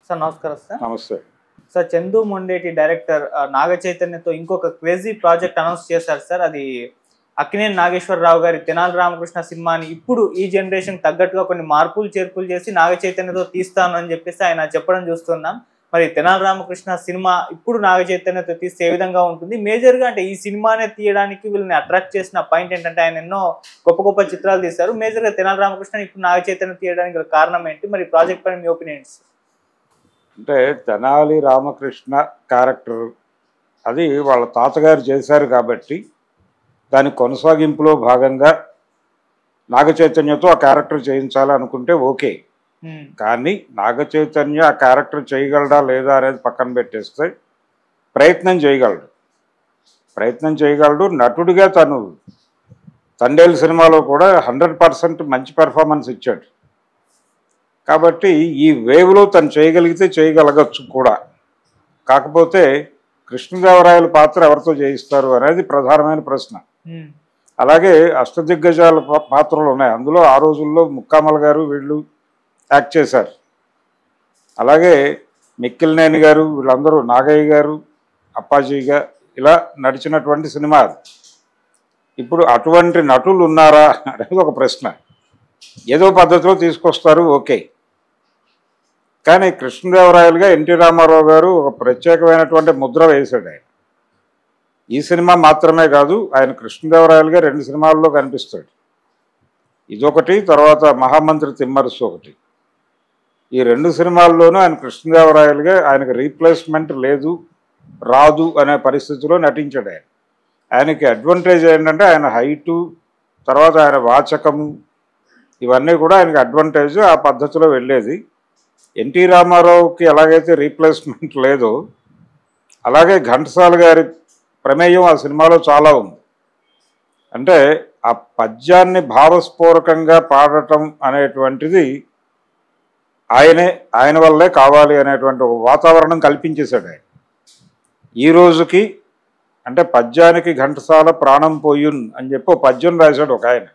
Sir నమస్కారం sir. నమస్తే sir, Chandu Mondeti director నాగ చైతన్యతో ఇంకొక క్రేజీ ప్రాజెక్ట్ అనౌన్స్ చేశారు సార్. అది అక్కినేని నాగేశ్వరరావు గారి తెనాలి రామకృష్ణ సినిమాని ఇప్పుడు ఈ జనరేషన్ తగ్గట్టుగా కొన్ని మార్పులు చేర్పులు చేసి నాగ చైతన్యతో తీస్తాను అని చెప్పేసి ఆయన చెప్పడం చూస్తున్నాం. మరి తెనాలి రామకృష్ణ సినిమా ఇప్పుడు నాగ చైతన్యతో తీస్తే ఏ విధంగా ఉంటుంది? మేజర్గా అంటే ఈ సినిమానే తీయడానికి వీళ్ళని అట్రాక్ట్ చేసిన పాయింట్ ఏంటంటే ఆయన ఎన్నో గొప్ప గొప్ప చిత్రాలు తీశారు. మేజర్గా తెనాలి రామకృష్ణ ఇప్పుడు నాగ చైతన్య తీయడానికి కారణం ఏంటి? మరి ప్రాజెక్ట్ పైన మీ ఒపీనియన్స్? అంటే తెనాలి రామకృష్ణ క్యారెక్టర్ అది వాళ్ళ తాతగారు చేశారు కాబట్టి దాని కొనసాగింపులో భాగంగా నాగ చైతన్యతో ఆ క్యారెక్టర్ చేయించాలి అనుకుంటే ఓకే. కానీ నాగ చైతన్య ఆ క్యారెక్టర్ చేయగలడా లేదా అనేది పక్కన పెట్టేస్తే ప్రయత్నం చేయగలడు. నటుడిగా తను తండేలు సినిమాలో కూడా 100% మంచి పెర్ఫార్మెన్స్ ఇచ్చాడు. కాబట్టి ఈ వేవ్లో తను చేయగలిగితే చేయగలగచ్చు కూడా. కాకపోతే కృష్ణదేవరాయల పాత్ర ఎవరితో చేయిస్తారు అనేది ప్రధానమైన ప్రశ్న. అలాగే అష్టదిగ్గజాల పాత్రలు ఉన్నాయి, అందులో ఆ రోజుల్లో ముక్కామల గారు వీళ్ళు యాక్ట్ చేశారు. అలాగే మిక్కిలినేని గారు వీళ్ళందరూ, నాగయ్య గారు, అప్పాజీగా ఇలా నడిచినటువంటి సినిమా అది. ఇప్పుడు అటువంటి నటులు ఉన్నారా అనేది ఒక ప్రశ్న. ఏదో పద్ధతిలో తీసుకొస్తారు ఓకే. కానీ కృష్ణదేవరాయలుగా ఎన్టీ రామారావు గారు ఒక ప్రత్యేకమైనటువంటి ముద్ర వేశాడు. ఆయన ఈ సినిమా మాత్రమే కాదు, ఆయన కృష్ణదేవరాయలుగా 2 సినిమాల్లో కనిపిస్తాడు. ఇదొకటి, తర్వాత మహామంత్రి తిమ్మరుసు ఒకటి. ఈ 2 సినిమాల్లోనూ ఆయన కృష్ణదేవరాయలుగా ఆయనకు రీప్లేస్మెంట్ లేదు, రాదు అనే పరిస్థితిలో నటించాడు. ఆయనకి అడ్వాంటేజ్ ఏంటంటే ఆయన హైటు, తర్వాత ఆయన వాచకము, ఇవన్నీ కూడా ఆయనకి అడ్వాంటేజ్. ఆ పద్ధతిలో వెళ్ళేది. ఎన్టీ రామారావుకి ఎలాగైతే రీప్లేస్మెంట్ లేదో అలాగే ఘంటసాల గారి ప్రమేయం ఆ సినిమాలో చాలా ఉంది. అంటే ఆ పద్యాన్ని భావస్ఫూరకంగా పాడటం అనేటువంటిది ఆయన వల్లే కావాలి అనేటువంటి ఒక వాతావరణం కల్పించేశాడు ఆయన. ఈ రోజుకి అంటే పద్యానికి ఘంటసాల ప్రాణం పోయున్ అని చెప్పి ఒక పద్యం రాశాడు ఒక ఆయన.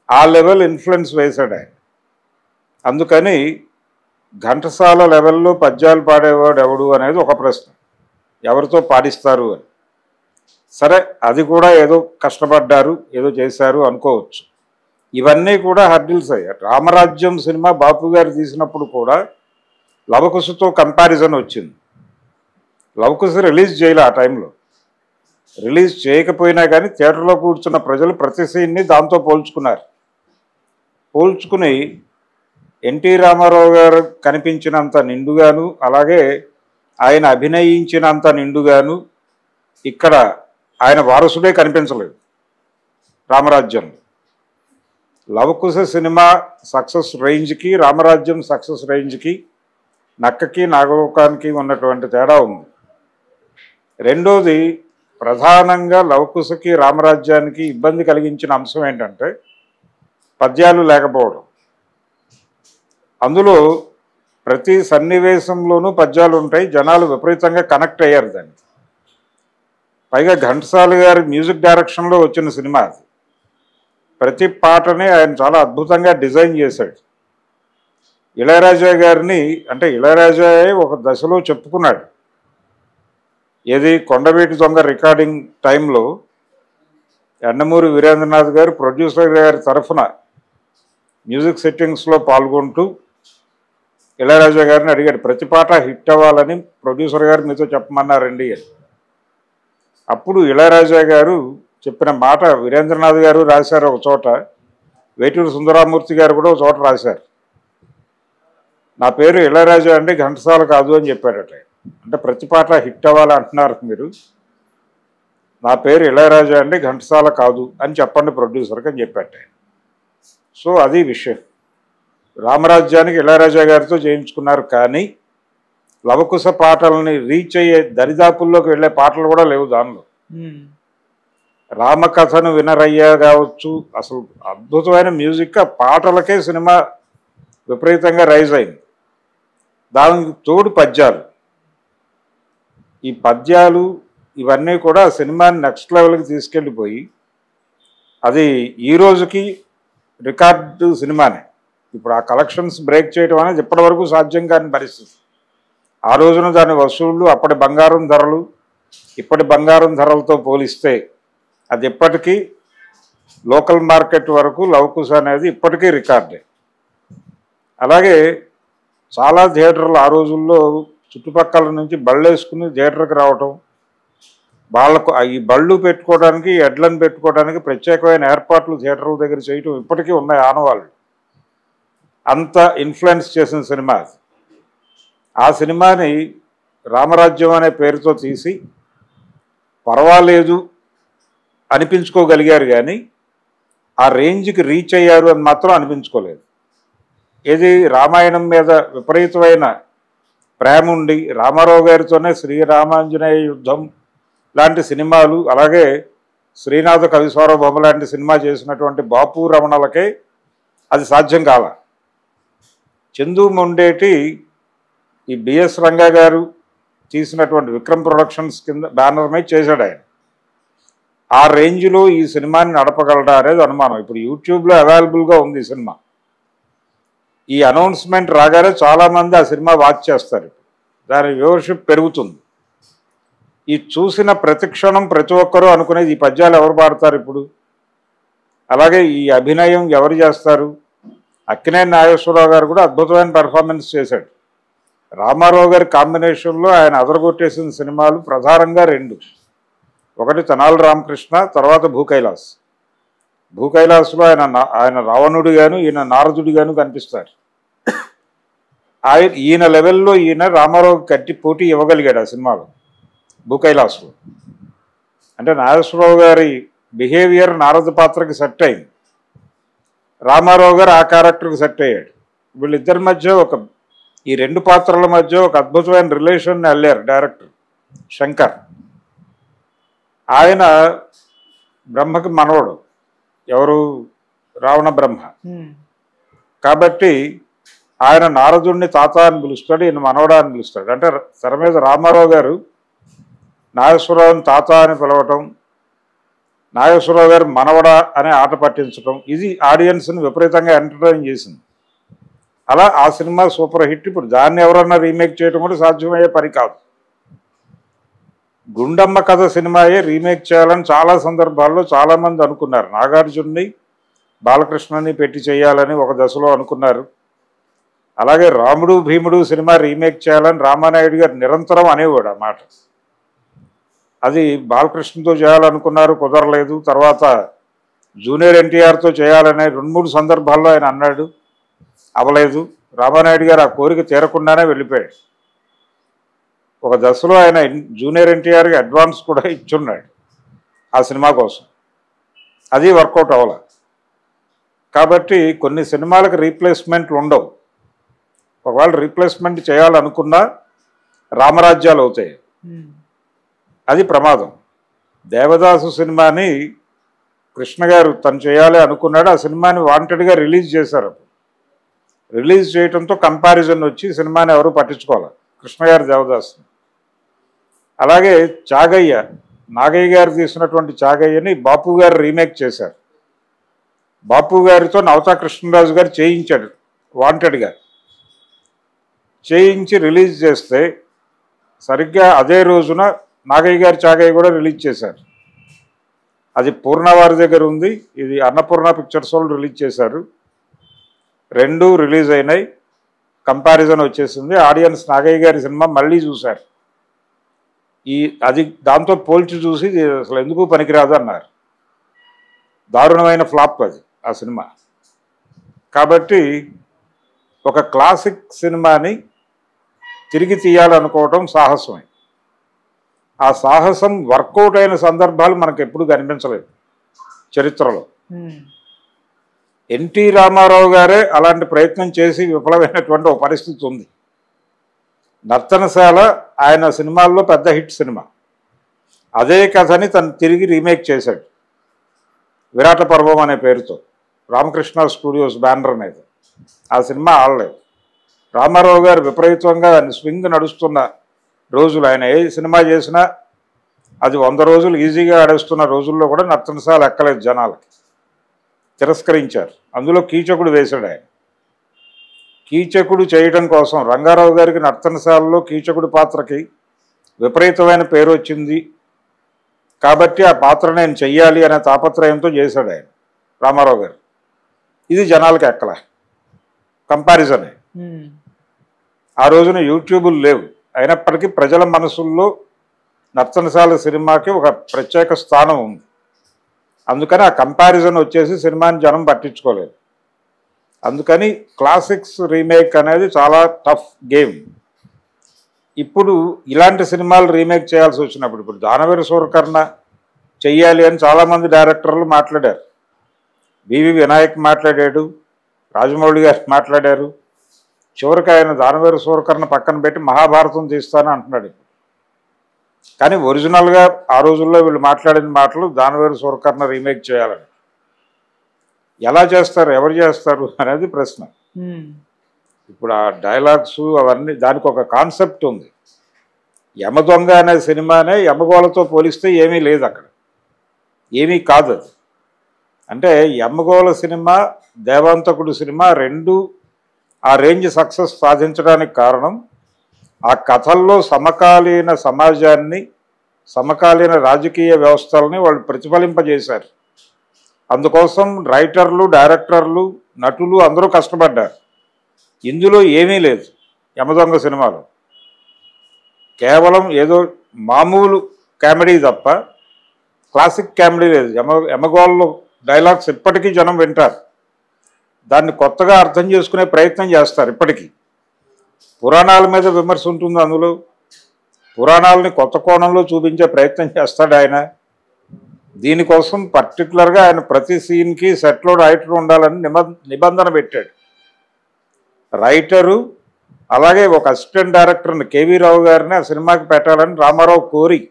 ఆ లెవెల్ ఇన్ఫ్లుయెన్స్ వేశాడు ఆయన. అందుకని ఘంటసాల లెవెల్లో పద్యాలు పాడేవాడు ఎవడు అనేది ఒక ప్రశ్న. ఎవరితో పాడిస్తారు అని. సరే, అది కూడా ఏదో కష్టపడ్డారు, ఏదో చేశారు అనుకోవచ్చు. ఇవన్నీ కూడా హర్డిల్స్ అయ్యారు. రామరాజ్యం సినిమా బాపు గారు తీసినప్పుడు కూడా లవకుశతో కంపారిజన్ వచ్చింది. లవకుశ రిలీజ్ చేయలే ఆ టైంలో. రిలీజ్ చేయకపోయినా కానీ థియేటర్లో కూర్చున్న ప్రజలు ప్రతి సీన్ని దాంతో పోల్చుకుని ఎన్టీ రామారావు గారు కనిపించినంత నిండుగాను, అలాగే ఆయన అభినయించినంత నిండుగాను ఇక్కడ ఆయన వారసుడే కనిపించలేదు రామరాజ్యంలో. లవకుశ సినిమా సక్సెస్ రేంజ్కి, రామరాజ్యం సక్సెస్ రేంజ్కి, నక్కకి నాగలోకానికి ఉన్నటువంటి తేడా ఉంది. రెండోది, ప్రధానంగా లవకుశకి రామరాజ్యానికి ఇబ్బంది కలిగించిన అంశం ఏంటంటే పద్యాలు లేకపోవడం. అందులో ప్రతి సన్నివేశంలోనూ పద్యాలు ఉంటాయి. జనాలు విపరీతంగా కనెక్ట్ అయ్యారు దాన్ని. పైగా ఘంటసాల గారి మ్యూజిక్ డైరెక్షన్లో వచ్చిన సినిమా అది. ప్రతి పాటని ఆయన చాలా అద్భుతంగా డిజైన్ చేశాడు. ఇళయరాజా గారిని, అంటే ఇళయరాజా ఒక దశలో చెప్పుకున్నాడు. ఏది, కొండవీటి దొంగ రికార్డింగ్ టైంలో యండమూరి వీరేంద్రనాథ్ గారు ప్రొడ్యూసర్ గారి తరఫున మ్యూజిక్ సెట్టింగ్స్లో పాల్గొంటూ ఇళయరాజా గారిని అడిగాడు, ప్రతి పాట హిట్ అవ్వాలని ప్రొడ్యూసర్ గారు మీతో చెప్పమన్నారండి అని. అప్పుడు ఇళయరాజా గారు చెప్పిన మాట వీరేంద్రనాథ్ గారు రాశారు ఒక చోట, వేటూరు సుందరామూర్తి గారు కూడా ఒక చోట రాశారు. నా పేరు ఇళయరాజా అండి, ఘంటసాల కాదు అని చెప్పాడట. అంటే ప్రతి పాట హిట్ అవ్వాలి అంటున్నారు మీరు, నా పేరు ఇళయరాజా అండి, ఘంటసాల కాదు అని చెప్పండి ప్రొడ్యూసర్కి అని చెప్పాట. సో అది విషయం. రామరాజ్యానికి ఇళయరాజా గారితో చేయించుకున్నారు, కానీ లవకుశ పాటలని రీచ్ అయ్యే దరిదాపుల్లోకి వెళ్ళే పాటలు కూడా లేవు దానిలో. రామకథను వినరయ్యా కావచ్చు, అసలు అద్భుతమైన మ్యూజిక్. ఆ పాటలకే సినిమా విపరీతంగా రైజ్ అయింది. దానికి తోడు పద్యాలు. ఈ పద్యాలు ఇవన్నీ కూడా సినిమాని నెక్స్ట్ లెవెల్కి తీసుకెళ్ళిపోయి అది ఈ రోజుకి రికార్డు సినిమానే. ఇప్పుడు ఆ కలెక్షన్స్ బ్రేక్ చేయడం అనేది ఇప్పటివరకు సాధ్యం కాని పరిస్థితి. ఆ రోజున దాని వసూళ్లు అప్పటి బంగారం ధరలు ఇప్పటి బంగారం ధరలతో పోలిస్తే అది ఇప్పటికీ లోకల్ మార్కెట్ వరకు లవకుశ అనేది ఇప్పటికీ రికార్డే. అలాగే చాలా థియేటర్లు ఆ రోజుల్లో చుట్టుపక్కల నుంచి బళ్ళు వేసుకుని థియేటర్కి రావటం, వాళ్ళకు ఈ బళ్ళు పెట్టుకోవడానికి ఎడ్లను పెట్టుకోవడానికి ప్రత్యేకమైన ఏర్పాట్లు థియేటర్ల దగ్గర చేయటం ఇప్పటికీ ఉన్నాయి ఆనవాళ్ళు. అంత ఇన్ఫ్లుయెన్స్ చేసిన సినిమా అది. ఆ సినిమాని రామరాజ్యం అనే పేరుతో తీసి పర్వాలేదు అనిపించుకోగలిగారు, కానీ ఆ రేంజ్కి రీచ్ అయ్యారు అని మాత్రం అనిపించుకోలేదు. ఇది రామాయణం మీద విపరీతమైన ప్రేమ ఉండి రామారావు గారితోనే శ్రీరామాంజనేయ యుద్ధం లాంటి సినిమాలు, అలాగే శ్రీనాథ కవిస్వరూపం లాంటి సినిమా చేసినటువంటి బాపు రమణలకే అది సాధ్యం కాల. చందు మొండేటి ఈ బిఎస్ రంగా గారు తీసినటువంటి విక్రమ్ ప్రొడక్షన్స్ కింద బ్యానర్ మీద చేశాడు ఆయన. ఆ రేంజ్లో ఈ సినిమాని నడపగలడా అనేది అనుమానం. ఇప్పుడు యూట్యూబ్లో అవైలబుల్గా ఉంది ఈ సినిమా. ఈ అనౌన్స్మెంట్ రాగానే చాలామంది ఆ సినిమా వాచ్ చేస్తారు. దాని వ్యూవర్షిప్ పెరుగుతుంది. ఈ చూసిన ప్రతి క్షణం ప్రతి ఒక్కరూ అనుకునేది ఈ పద్యాలు ఎవరు పాడతారు ఇప్పుడు, అలాగే ఈ అభినయం ఎవరు చేస్తారు. అక్కినేని నాగేశ్వరరావు గారు కూడా అద్భుతమైన పెర్ఫార్మెన్స్ చేశాడు. రామారావు గారి కాంబినేషన్లో ఆయన అదరగొట్టేసిన సినిమాలు ప్రధానంగా రెండు. ఒకటి తెనాలి రామకృష్ణ, తర్వాత భూకైలాస్. భూకైలాస్లో ఆయన రావణుడిగాను ఈయన నారదుడిగాను కనిపిస్తారు. ఈయన లెవెల్లో ఈయన రామారావు కట్టి పోటీ ఇవ్వగలిగాడు ఆ సినిమాలో భూకైలాస్లో. అంటే నాగేశ్వరరావు గారి బిహేవియర్ నారద పాత్రకి సెట్ అయింది, రామారావు గారు ఆ క్యారెక్టర్కి సెట్ అయ్యాడు. వీళ్ళిద్దరి మధ్య ఈ రెండు పాత్రల మధ్య ఒక అద్భుతమైన రిలేషన్ని అల్లారు డైరెక్టర్ శంకర్. ఆయన బ్రహ్మకి మనవడు, ఎవరు రావణ బ్రహ్మ. కాబట్టి ఆయన నారదుడిని తాత అని పిలుస్తాడు, ఈయన మనవడా అని పిలుస్తాడు. అంటే తెర మీద రామారావు గారు నాగేశ్వరరావుని తాత అని పిలవటం, నాగేశ్వరరావు గారు మనవడా అనే ఆట పట్టించడం, ఇది ఆడియన్స్ని విపరీతంగా ఎంటర్టైన్ చేసింది. అలా ఆ సినిమా సూపర్ హిట్. ఇప్పుడు దాన్ని ఎవరన్నా రీమేక్ చేయడం కూడా సాధ్యమయ్యే పని కాదు. గుండమ్మ కథ సినిమాయే రీమేక్ చేయాలని చాలా సందర్భాల్లో చాలామంది అనుకున్నారు. నాగార్జున్ని బాలకృష్ణని పెట్టి చేయాలని ఒక దశలో అనుకున్నారు. అలాగే రాముడు భీముడు సినిమా రీమేక్ చేయాలని రామానాయుడు గారు నిరంతరం అనేవాడు ఆ మాట. అది బాలకృష్ణతో చేయాలనుకున్నారు, కుదరలేదు. తర్వాత జూనియర్ ఎన్టీఆర్తో చేయాలనే 2-3 సందర్భాల్లో ఆయన అన్నాడు, అవలేదు. రామానాయుడు గారు ఆ కోరిక తీరకుండానే వెళ్ళిపోయాడు. ఒక దశలో ఆయన జూనియర్ ఎన్టీఆర్కి అడ్వాన్స్ కూడా ఇచ్చున్నాడు ఆ సినిమా కోసం, అది వర్కౌట్ అవ్వాలి. కాబట్టి కొన్ని సినిమాలకు రీప్లేస్మెంట్లు ఉండవు. ఒకవేళ రీప్లేస్మెంట్ చేయాలనుకున్నా రామరాజ్యాలు అవుతాయి, అది ప్రమాదం. దేవదాసు సినిమాని కృష్ణ గారు తను చేయాలి అనుకున్నాడు. ఆ సినిమాని వాంటెడ్గా రిలీజ్ చేశారు. రిలీజ్ చేయడంతో కంపారిజన్ వచ్చి సినిమాని ఎవరు పట్టించుకోవాలి కృష్ణ గారి దేవదాసుని. అలాగే చాగయ్య, నాగయ్య గారు తీసినటువంటి చాగయ్యని బాపు గారు రీమేక్ చేశారు. బాపు గారితో నవతా కృష్ణరాజు గారు చేయించాడు వాంటెడ్గా. చేయించి రిలీజ్ చేస్తే సరిగ్గా అదే రోజున నాగయ్య గారి చాగయ్య కూడా రిలీజ్ చేశారు. అది పూర్ణ వారి దగ్గర ఉంది, ఇది అన్నపూర్ణ పిక్చర్స్ వాళ్ళు రిలీజ్ చేశారు. రెండు రిలీజ్ అయినాయి, కంపారిజన్ వచ్చేసింది. ఆడియన్స్ నాగయ్య గారి సినిమా మళ్ళీ చూశారు. అది దాంతో పోల్చి చూసి అసలు ఎందుకు పనికిరాదు అన్నారు. దారుణమైన ఫ్లాప్ అది ఆ సినిమా. కాబట్టి ఒక క్లాసిక్ సినిమాని తిరిగి తీయాలనుకోవటం సాహసమే. ఆ సాహసం వర్కౌట్ అయిన సందర్భాలు మనకు ఎప్పుడు కనిపించలేదు చరిత్రలో. ఎన్టీ రామారావు గారే అలాంటి ప్రయత్నం చేసి విఫలమైనటువంటి ఒక పరిస్థితి ఉంది. నర్తనశాల ఆయన సినిమాల్లో పెద్ద హిట్ సినిమా. అదే కథని తను తిరిగి రీమేక్ చేశాడు విరాట పర్వం అనే పేరుతో, రామకృష్ణ స్టూడియోస్ బ్యానర్ మీద. ఆ సినిమా ఆడలేదు. రామారావు గారు విపరీతంగా స్వింగ్ నడుస్తున్న రోజులు, ఆయన ఏ సినిమా చేసినా అది 100 రోజులు ఈజీగా ఆడేస్తున్న రోజుల్లో కూడా నర్తనశాల ఎక్కలేదు, జనాలకి తిరస్కరించారు. అందులో కీచకుడు వేశాడు ఆయన. కీచకుడు చేయడం కోసం రంగారావు గారికి నర్తనశాలలో కీచకుడు పాత్రకి విపరీతమైన పేరు వచ్చింది కాబట్టి ఆ పాత్ర నేను చెయ్యాలి అనే తాపత్రయంతో చేశాడు ఆయన రామారావు గారు. ఇది జనాలకు ఎక్కల కంపారిజనే. ఆ రోజున యూట్యూబులు లేవు, అయినప్పటికీ ప్రజల మనసుల్లో నర్తనశాల సినిమాకి ఒక ప్రత్యేక స్థానం ఉంది. అందుకని ఆ కంపారిజన్ వచ్చేసి సినిమాని జనం పట్టించుకోలేదు. అందుకని క్లాసిక్స్ రీమేక్ అనేది చాలా టఫ్ గేమ్. ఇప్పుడు ఇలాంటి సినిమాలు రీమేక్ చేయాల్సి వచ్చినప్పుడు ఇప్పుడు దానవీర సూరకర్ణ చెయ్యాలి అని చాలామంది డైరెక్టర్లు మాట్లాడారు. వివి వినాయక్ మాట్లాడాడు, రాజమౌళి గారు మాట్లాడారు. చివరికి ఆయన దానవీర సూరకర్ణ పక్కన పెట్టి మహాభారతం తీస్తాను అంటున్నాడు. కానీ ఒరిజినల్గా ఆ రోజుల్లో వీళ్ళు మాట్లాడిన మాటలు దానవీర సూరకర్ణ రీమేక్ చేయాలని. ఎలా చేస్తారు, ఎవరు చేస్తారు అనేది ప్రశ్న. ఇప్పుడు ఆ డైలాగ్స్ అవన్నీ దానికి ఒక కాన్సెప్ట్ ఉంది. యమదొంగ అనే సినిమానే యమగోళతో పోలిస్తే ఏమీ లేదు, అక్కడ ఏమీ కాదు అది. అంటే యమగోళ సినిమా దేవాంతకుడు సినిమా రెండు ఆ రేంజ్ సక్సెస్ సాధించడానికి కారణం ఆ కథల్లో సమకాలీన సమాజాన్ని, సమకాలీన రాజకీయ వ్యవస్థలని వాళ్ళు ప్రతిఫలింపజేశారు. అందుకోసం రైటర్లు, డైరెక్టర్లు, నటులు అందరూ కష్టపడ్డారు. ఇందులో ఏమీ లేదు యమదొంగ సినిమాలో. కేవలం ఏదో మామూలు కామెడీ తప్ప క్లాసిక్ కామెడీ లేదు. యమగోళలో డైలాగ్స్ ఇప్పటికీ జనం వింటారు, దాన్ని కొత్తగా అర్థం చేసుకునే ప్రయత్నం చేస్తారు. ఇప్పటికీ పురాణాల మీద విమర్శ ఉంటుంది, అందులో పురాణాలని కొత్త కోణంలో చూపించే ప్రయత్నం చేస్తాడు ఆయన. దీనికోసం పర్టికులర్గా ఆయన ప్రతి సీన్కి సెట్లో రైటర్ ఉండాలని నిబంధన పెట్టాడు. రైటరు అలాగే ఒక అసిస్టెంట్ డైరెక్టర్ని కేవీ రావు గారిని ఆ సినిమాకి పెట్టాలని రామారావు కోరి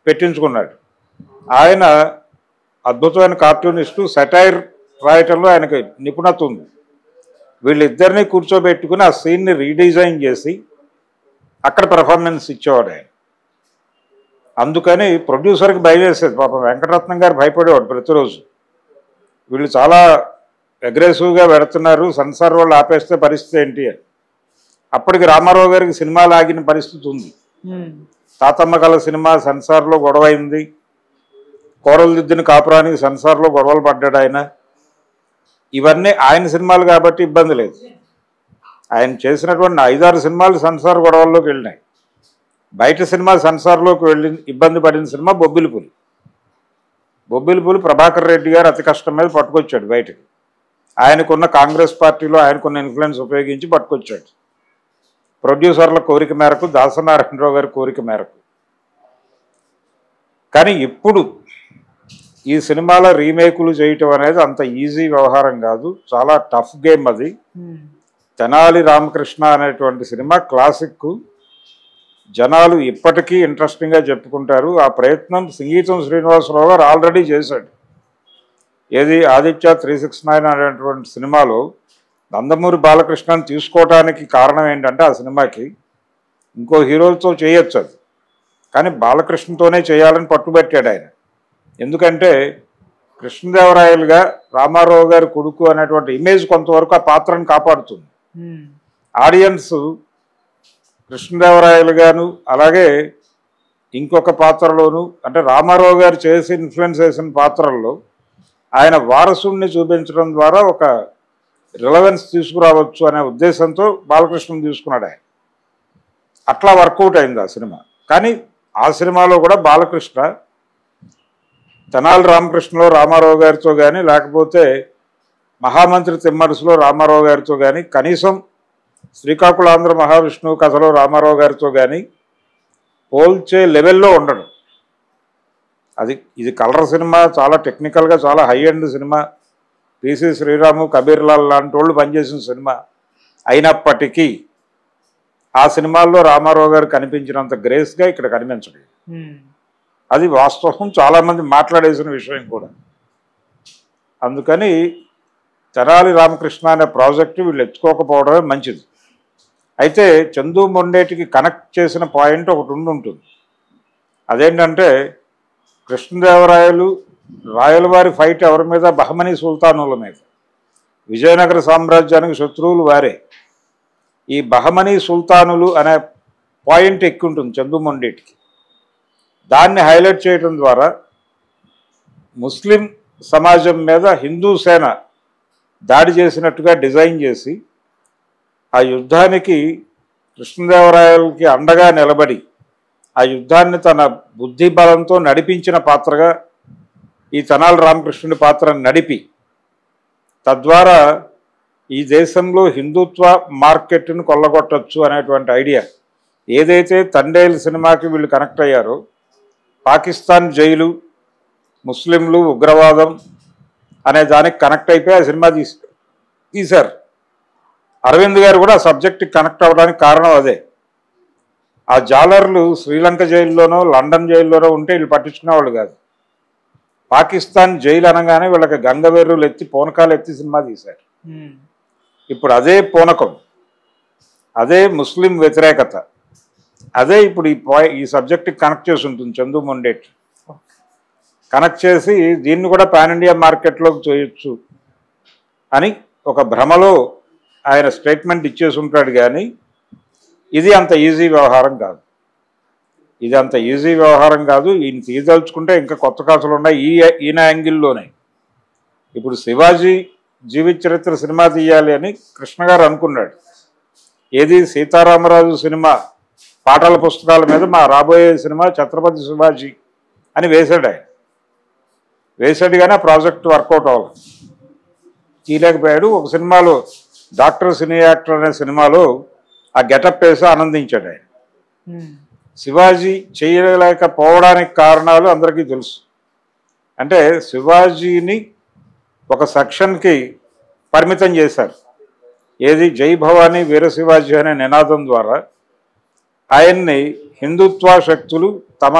పెట్టించుకున్నాడు. ఆయన అద్భుతమైన కార్టూనిస్టు, సెటైర్ రాయటంలో ఆయనకి నిపుణత ఉంది. వీళ్ళిద్దరినీ కూర్చోబెట్టుకుని ఆ సీన్ని రీడిజైన్ చేసి అక్కడ పెర్ఫార్మెన్స్ ఇచ్చేవాడు ఆయన. అందుకని ప్రొడ్యూసర్కి భయవేసేది. పాపం వెంకటరత్నం గారు భయపడేవాడు ప్రతిరోజు. వీళ్ళు చాలా అగ్రెసివ్గా పెడుతున్నారు, సెన్సార్ వాళ్ళు ఆపేస్తే పరిస్థితి ఏంటి అని. అప్పటికి రామారావు గారికి సినిమాలు ఆగిన పరిస్థితి ఉంది. తాతమ్మ కళ సినిమా సెన్సార్లో గొడవ అయింది, కోరలు దిద్దిన కాపురానికి సెన్సార్లో గొడవలు పడ్డాడు ఆయన. ఇవన్నీ ఆయన సినిమాలు కాబట్టి ఇబ్బంది లేదు. ఆయన చేసినటువంటి 5-6 సినిమాలు సెన్సార్ గొడవల్లోకి వెళ్ళినాయి. బయట సినిమా సెన్సార్లోకి వెళ్ళి ఇబ్బంది పడిన సినిమా బొబ్బిలిపులి. బొబ్బిలిపులి ప్రభాకర్ రెడ్డి గారు అతి కష్టం మీద పట్టుకొచ్చాడు బయటకి. ఆయనకున్న కాంగ్రెస్ పార్టీలో ఆయనకున్న ఇన్ఫ్లుయెన్స్ ఉపయోగించి పట్టుకొచ్చాడు. ప్రొడ్యూసర్ల కోరిక మేరకు, దాసనారాయణరావు గారి కోరిక మేరకు. కానీ ఇప్పుడు ఈ సినిమాల రీమేకులు చేయటం అనేది అంత ఈజీ వ్యవహారం కాదు, చాలా టఫ్ గేమ్ అది. తెనాలి రామకృష్ణ అనేటువంటి సినిమా క్లాసిక్, జనాలు ఇప్పటికీ ఇంట్రెస్టింగ్గా చెప్పుకుంటారు. ఆ ప్రయత్నం సంగీతం శ్రీనివాసరావు గారు ఆల్రెడీ చేశాడు. ఏది ఆదిత్య 369 అనేటువంటి సినిమాలో నందమూరి బాలకృష్ణని తీసుకోవడానికి కారణం ఏంటంటే ఆ సినిమాకి ఇంకో హీరోలతో చేయొచ్చు అది, కానీ బాలకృష్ణతోనే చేయాలని పట్టుబట్టాడు ఆయన. ఎందుకంటే కృష్ణదేవరాయలుగా రామారావు గారి కొడుకు అనేటువంటి ఇమేజ్ కొంతవరకు ఆ పాత్రను కాపాడుతుంది. ఆడియన్స్ కృష్ణదేవరాయలు గారు అలాగే ఇంకొక పాత్రలోను, అంటే రామారావు గారు చేసి ఇన్ఫ్లుయెన్స్ చేసిన పాత్రల్లో ఆయన వారసుడిని చూపించడం ద్వారా ఒక రిలవెన్స్ తీసుకురావచ్చు అనే ఉద్దేశంతో బాలకృష్ణని తీసుకున్నాడు ఆయన. అట్లా వర్కౌట్ అయింది ఆ సినిమా. కానీ ఆ సినిమాలో కూడా బాలకృష్ణ తెనాలి రామకృష్ణలో రామారావు గారితో కానీ, లేకపోతే మహామంత్రి తిమ్మరుసులో రామారావు గారితో కానీ, కనీసం శ్రీకాకుళాంధ్ర మహావిష్ణువు కథలో రామారావు గారితో కానీ పోల్చే లెవెల్లో ఉండడు. ఇది కలర్ సినిమా, చాలా టెక్నికల్గా చాలా high end cinema. PC Sreeram, Kabir Lal లాంటి వాళ్ళు పనిచేసిన సినిమా అయినప్పటికీ ఆ సినిమాల్లో రామారావు గారు కనిపించినంత గ్రేస్గా ఇక్కడ కనిపించలేదు. అది వాస్తవం, చాలామంది మాట్లాడేసిన విషయం కూడా. అందుకని తెనాలి రామకృష్ణ అనే ప్రాజెక్టు వీళ్ళు ఎత్తుకోకపోవడమే మంచిది. అయితే చందు మొండేటికి కనెక్ట్ చేసిన పాయింట్ ఒకటి ఉంటుంది. అదేంటంటే కృష్ణదేవరాయలు రాయలవారి ఫైట్ ఎవరి మీద? బహమనీ సుల్తానుల మీద. విజయనగర సామ్రాజ్యానికి శత్రువులు వారే. ఈ బహమనీ సుల్తానులు అనే పాయింట్ ఎక్కువ ఉంటుంది చందుమొండేటికి. దాన్ని హైలైట్ చేయడం ద్వారా ముస్లిం సమాజం మీద హిందూ సేన దాడి చేసినట్టుగా డిజైన్ చేసి ఆ యుద్ధానికి కృష్ణదేవరాయలకి అండగా నిలబడి ఆ యుద్ధాన్ని తన బుద్ధి బలంతో నడిపించిన పాత్రగా ఈ తెనాలి రామకృష్ణుడి పాత్రను నడిపి తద్వారా ఈ దేశంలో హిందుత్వ మార్కెట్ను కొల్లగొట్టచ్చు అనేటువంటి ఐడియా ఏదైతే తండేల్ సినిమాకి వీళ్ళు కనెక్ట్ అయ్యారో, పాకిస్తాన్ జైలు, ముస్లింలు, ఉగ్రవాదం అనే దానికి కనెక్ట్ అయిపోయి ఆ సినిమా తీశారు. అరవింద్ గారు కూడా ఆ సబ్జెక్ట్కి కనెక్ట్ అవ్వడానికి కారణం అదే. ఆ జాలర్లు శ్రీలంక జైల్లోనో లండన్ జైల్లోనో ఉంటే వీళ్ళు పట్టించుకునేవాళ్ళు కాదు. పాకిస్తాన్ జైలు అనగానే వీళ్ళకి గంగవేర్రులు ఎత్తి పూనకాలు ఎత్తి సినిమా తీశారు. ఇప్పుడు అదే పూనకం, అదే ముస్లిం వ్యతిరేకత, అదే ఇప్పుడు ఈ సబ్జెక్ట్కి కనెక్ట్ చేసి ఉంటుంది చందుమొండేటి. కనెక్ట్ చేసి దీన్ని కూడా పాన్ ఇండియా మార్కెట్లోకి చేయొచ్చు అని ఒక భ్రమలో ఆయన స్టేట్మెంట్ ఇచ్చేసి ఉంటాడు. కానీ ఇది అంత ఈజీ వ్యవహారం కాదు. ఇది అంత ఈజీ వ్యవహారం కాదు. ఈయన తీయదలుచుకుంటే ఇంకా కొత్త కథలు ఉన్నాయి ఈయన యాంగిల్లోనే. ఇప్పుడు శివాజీ జీవిత చరిత్ర సినిమా తీయాలి అని కృష్ణ గారు అనుకున్నాడు. ఏది సీతారామరాజు సినిమా పాటల పుస్తకాల మీద మా రాబోయే సినిమా ఛత్రపతి శివాజీ అని వేశాడు ఆయన. వేశాడు కానీ ఆ ప్రాజెక్ట్ వర్కౌట్ అవ్వాలి, తీయలేకపోయాడు. ఒక సినిమాలో డాక్టర్ సినీ యాక్టర్ అనే సినిమాలో ఆ గెటప్ వేసి ఆనందించాడు ఆయన. శివాజీ చేయలేకపోవడానికి కారణాలు అందరికీ తెలుసు. అంటే శివాజీని ఒక సెక్షన్కి పరిమితం చేశారు. ఏది జై భవానీ వీర శివాజీ అనే నినాదం ద్వారా ఆయన్ని హిందుత్వ శక్తులు తమ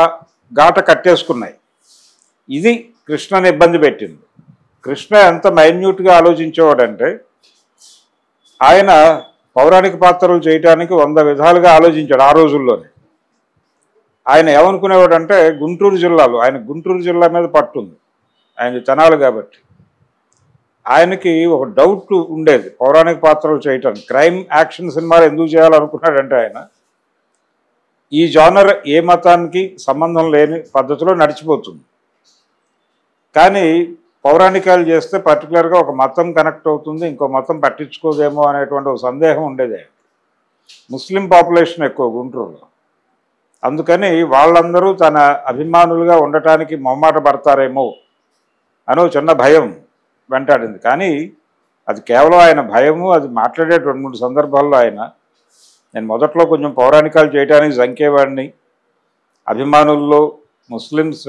ఘాట కట్టేసుకున్నాయి. ఇది కృష్ణని ఇబ్బంది పెట్టింది. కృష్ణ ఎంత మైన్యూట్గా ఆలోచించేవాడంటే ఆయన పౌరాణిక పాత్రలు చేయడానికి 100 విధాలుగా ఆలోచించాడు ఆ రోజుల్లోనే. ఆయన ఏమనుకునేవాడంటే గుంటూరు జిల్లాలో, ఆయన గుంటూరు జిల్లా మీద పట్టుంది, ఆయన తెనాలి కాబట్టి ఆయనకి ఒక డౌట్ ఉండేది పౌరాణిక పాత్రలు చేయటానికి. క్రైమ్ యాక్షన్ సినిమాలు ఎందుకు చేయాలనుకున్నాడంటే ఆయన ఈ జానర్ ఏ మతానికి సంబంధం లేని పద్ధతిలో నడిచిపోతుంది. కానీ పౌరాణికాలు చేస్తే పర్టికులర్గా ఒక మతం కనెక్ట్ అవుతుంది, ఇంకో మతం పట్టించుకోదేమో అనేటువంటి ఒక సందేహం ఉండేది. ముస్లిం పాపులేషన్ ఎక్కువ గుంటూరులో, అందుకని వాళ్ళందరూ తన అభిమానులుగా ఉండటానికి మొహమాట పడతారేమో అని చిన్న భయం వెంటాడింది. కానీ అది కేవలం ఆయన భయము. అది మాట్లాడే 2-3 సందర్భాల్లో ఆయన, నేను మొదట్లో కొంచెం పౌరాణికాలు చేయడానికి జంకేవాడిని, అభిమానుల్లో ముస్లిమ్స్